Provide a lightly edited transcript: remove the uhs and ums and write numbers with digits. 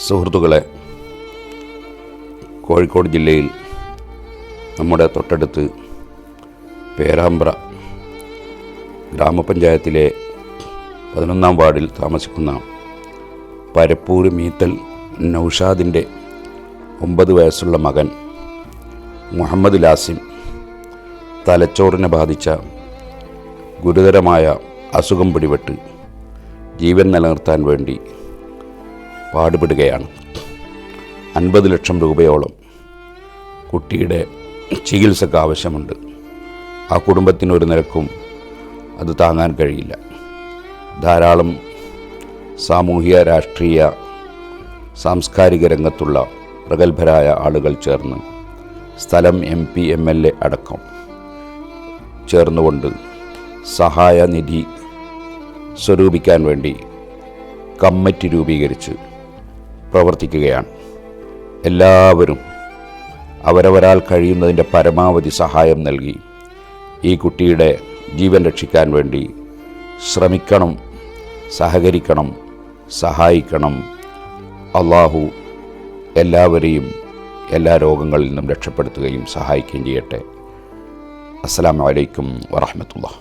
സുഹൃത്തുക്കളെ, കോഴിക്കോട് ജില്ലയിൽ നമ്മുടെ തൊട്ടടുത്ത് പേരാമ്പ്ര ഗ്രാമപഞ്ചായത്തിലെ 11-ാം വാർഡിൽ താമസിക്കുന്ന പരപ്പൂർ മീത്തൽ നൗഷാദിൻ്റെ 9 വയസ്സുള്ള മകൻ മുഹമ്മദ് ലാസിം തലച്ചോറിനെ ബാധിച്ച ഗുരുതരമായ അസുഖം പിടിപെട്ട് ജീവൻ നിലനിർത്താൻ വേണ്ടി പാടുപെടുകയാണ്. 50 ലക്ഷം രൂപയോളം കുട്ടിയുടെ ചികിത്സക്ക് ആവശ്യമുണ്ട്. ആ കുടുംബത്തിനൊരു നിരക്കും അത് താങ്ങാൻ കഴിയില്ല. ധാരാളം സാമൂഹിക, രാഷ്ട്രീയ, സാംസ്കാരിക രംഗത്തുള്ള പ്രഗത്ഭരായ ആളുകൾ ചേർന്ന് സ്ഥലം MP, MLA അടക്കം ചേർന്നുകൊണ്ട് സഹായനിധി സ്വരൂപിക്കാൻ വേണ്ടി കമ്മിറ്റി രൂപീകരിച്ച് പ്രവർത്തിക്കുകയാണ്. എല്ലാവരും അവരവരാൽ കഴിയുന്നതിൻ്റെ പരമാവധി സഹായം നൽകി ഈ കുട്ടിയുടെ ജീവൻ രക്ഷിക്കാൻ വേണ്ടി ശ്രമിക്കണം, സഹകരിക്കണം, സഹായിക്കണം. അള്ളാഹു എല്ലാവരെയും എല്ലാ രോഗങ്ങളിൽ നിന്നും രക്ഷപ്പെടുത്തുകയും സഹായിക്കുകയും ചെയ്യട്ടെ. അസ്സലാമു അലൈക്കും വറഹ്മത്തുള്ളാഹി.